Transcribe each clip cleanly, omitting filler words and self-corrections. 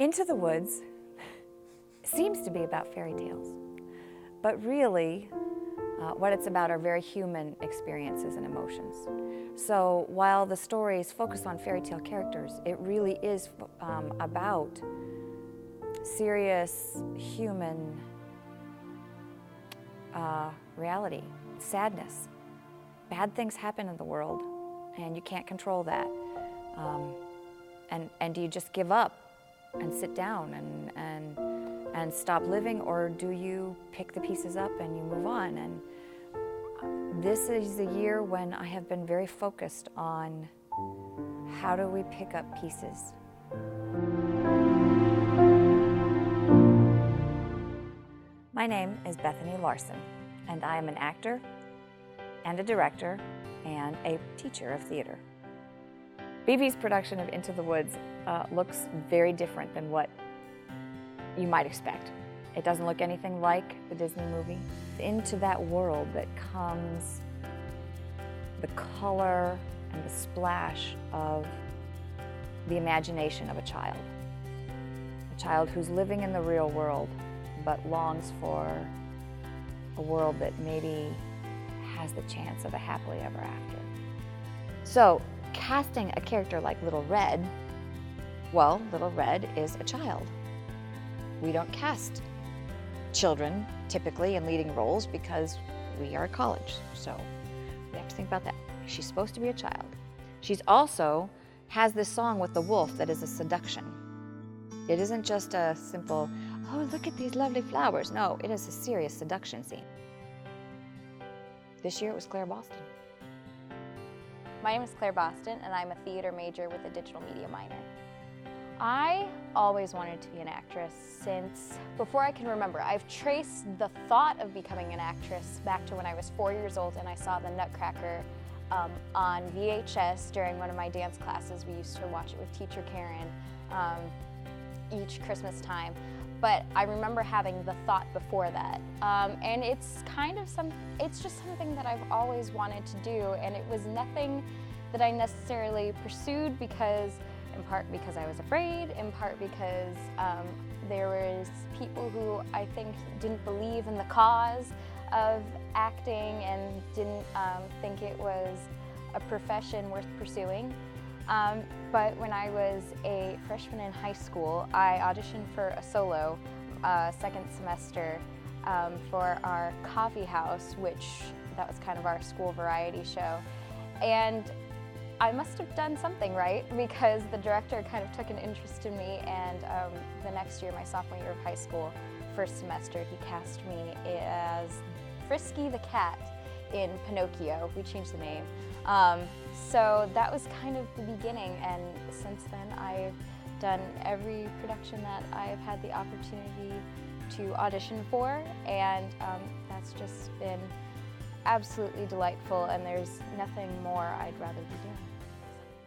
Into the Woods seems to be about fairy tales, but really what it's about are very human experiences and emotions. So while the stories focus on fairy tale characters, it really is about serious human reality, sadness. Bad things happen in the world, and you can't control that. And do you just give up and sit down and stop living, or do you pick the pieces up and you move on? And this is the year when I have been very focused on how do we pick up pieces. My name is Bethany Larson, and I am an actor and a director and a teacher of theater. BB's production of Into the Woods looks very different than what you might expect. It doesn't look anything like the Disney movie. Into that world that comes the color and the splash of the imagination of a child who's living in the real world but longs for a world that maybe has the chance of a happily ever after. So, casting a character like Little Red, well, Little Red is a child. We don't cast children typically in leading roles because we are at college, so we have to think about that. She's supposed to be a child. She's also has this song with the wolf that is a seduction. It isn't just a simple, oh, look at these lovely flowers. No, it is a serious seduction scene. This year it was Claire Boston. My name is Claire Boston, and I'm a theater major with a digital media minor. I always wanted to be an actress since before I can remember. I've traced the thought of becoming an actress back to when I was 4 years old and I saw the Nutcracker on VHS during one of my dance classes. We used to watch it with teacher Karen each Christmas time. But I remember having the thought before that. And it's kind of it's just something that I've always wanted to do, and it was nothing that I necessarily pursued in part because I was afraid, in part because there was people who I think didn't believe in the cause of acting and didn't think it was a profession worth pursuing. But when I was a freshman in high school, I auditioned for a solo second semester for our coffee house, that was kind of our school variety show. And I must have done something right because the director kind of took an interest in me, and the next year, my sophomore year of high school, first semester, he cast me as Frisky the cat in Pinocchio. We changed the name. So that was kind of the beginning, and since then I've done every production that I've had the opportunity to audition for, and that's just been absolutely delightful, and there's nothing more I'd rather be doing.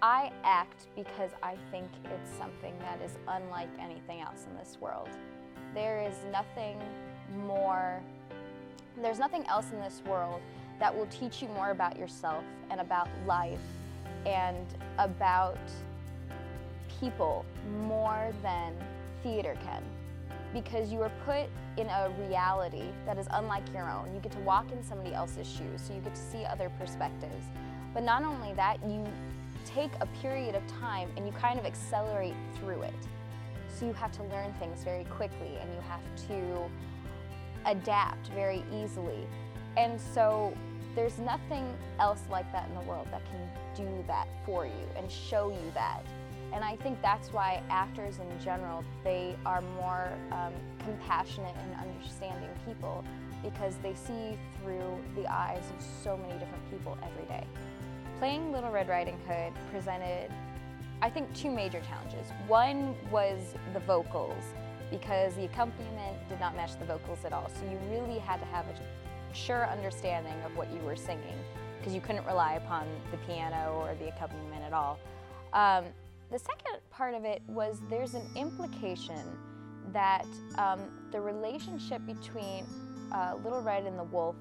I act because I think it's something that is unlike anything else in this world. There's nothing else in this world that will teach you more about yourself and about life and about people more than theater can, because you are put in a reality that is unlike your own. You get to walk in somebody else's shoes, so you get to see other perspectives. But not only that, you take a period of time and you kind of accelerate through it. So you have to learn things very quickly, and you have to adapt very easily. And so there's nothing else like that in the world that can do that for you and show you that. And I think that's why actors in general, they are more compassionate and understanding people, because they see through the eyes of so many different people every day. Playing Little Red Riding Hood presented, I think, two major challenges. One was the vocals, because the accompaniment did not match the vocals at all. So you really had to have a sure understanding of what you were singing, because you couldn't rely upon the piano or the accompaniment at all. The second part of it was there's an implication that the relationship between Little Red and the wolf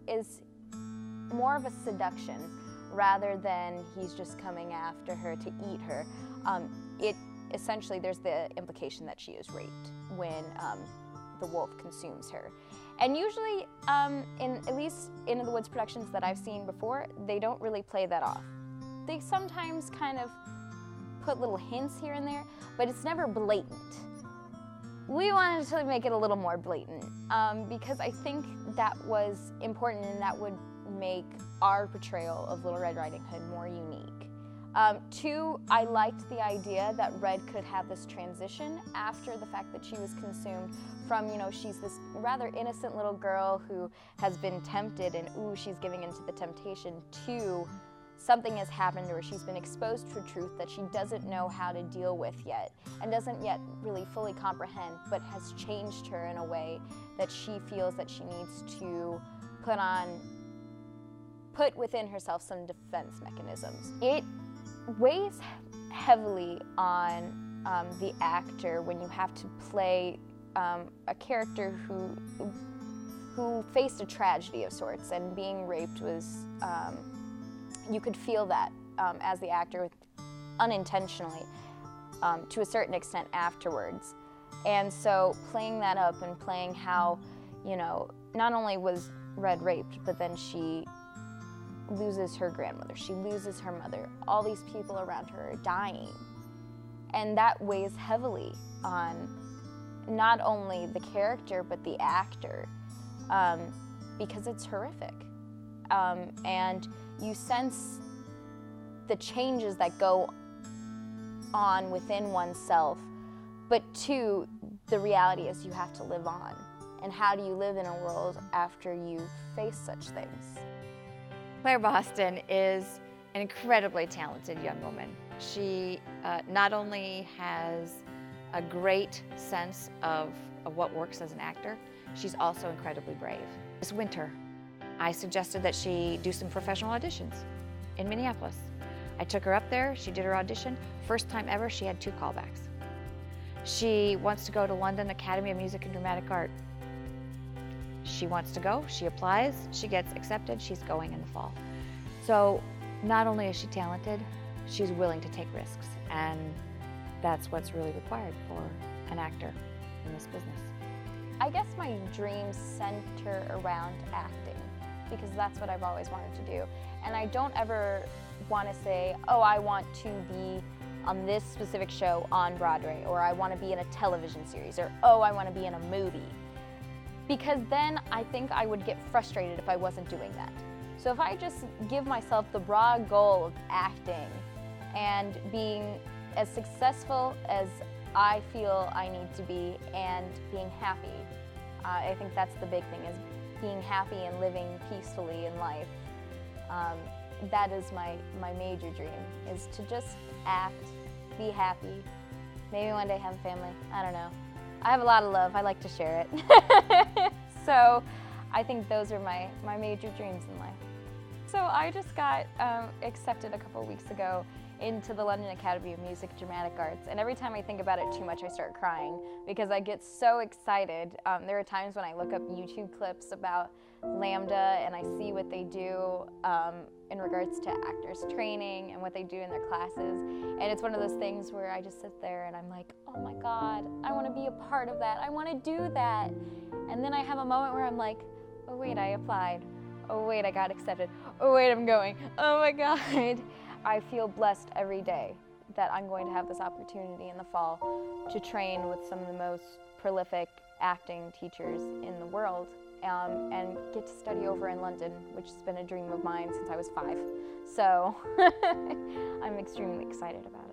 is more of a seduction rather than he's just coming after her to eat her. essentially there's the implication that she is raped when the wolf consumes her. And usually, at least in the Woods productions that I've seen before, they don't really play that off. They sometimes kind of put little hints here and there, but it's never blatant. We wanted to make it a little more blatant because I think that was important, and that would make our portrayal of Little Red Riding Hood more unique. Two, I liked the idea that Red could have this transition after the fact that she was consumed from, she's this rather innocent little girl who has been tempted and she's giving into the temptation, to something has happened to her. She's been exposed to a truth that she doesn't know how to deal with yet and doesn't yet really fully comprehend, but has changed her in a way that she feels that she needs to put within herself some defense mechanisms. It weighs heavily on the actor when you have to play a character who faced a tragedy of sorts, and being raped was, you could feel that as the actor unintentionally to a certain extent afterwards. And so playing that up and playing how, not only was Red raped, but then she loses her grandmother, she loses her mother, all these people around her are dying. And that weighs heavily on not only the character, but the actor, because it's horrific. And you sense the changes that go on within oneself, but two, the reality is you have to live on. And how do you live in a world after you face such things? Claire Boston is an incredibly talented young woman. She not only has a great sense of what works as an actor, she's also incredibly brave. This winter, I suggested that she do some professional auditions in Minneapolis. I took her up there, she did her audition. First time ever, she had 2 callbacks. She wants to go to London Academy of Music and Dramatic Art. She wants to go, she applies, she gets accepted, she's going in the fall. So not only is she talented, she's willing to take risks, and that's what's really required for an actor in this business. I guess my dreams center around acting, because that's what I've always wanted to do. And I don't ever want to say, oh, I want to be on this specific show on Broadway, or I want to be in a television series, or oh, I want to be in a movie. Because then I think I would get frustrated if I wasn't doing that. So if I just give myself the broad goal of acting and being as successful as I feel I need to be and being happy, I think that's the big thing, is being happy and living peacefully in life. That is my major dream, is to just act, be happy, maybe one day have a family, I don't know. I have a lot of love, I like to share it. So I think those are my major dreams in life. So I just got accepted a couple weeks ago into the London Academy of Music and Dramatic Arts, and every time I think about it too much, I start crying because I get so excited. There are times when I look up YouTube clips about Lambda and I see what they do in regards to actors training and what they do in their classes, and it's one of those things where I just sit there and I'm like, oh my God, I want to be a part of that, I want to do that. And then I have a moment where I'm like, oh wait, I applied. Oh wait, I got accepted. Oh wait, I'm going. Oh my God. I feel blessed every day that I'm going to have this opportunity in the fall to train with some of the most prolific acting teachers in the world, and get to study over in London, which has been a dream of mine since I was 5. So I'm extremely excited about it.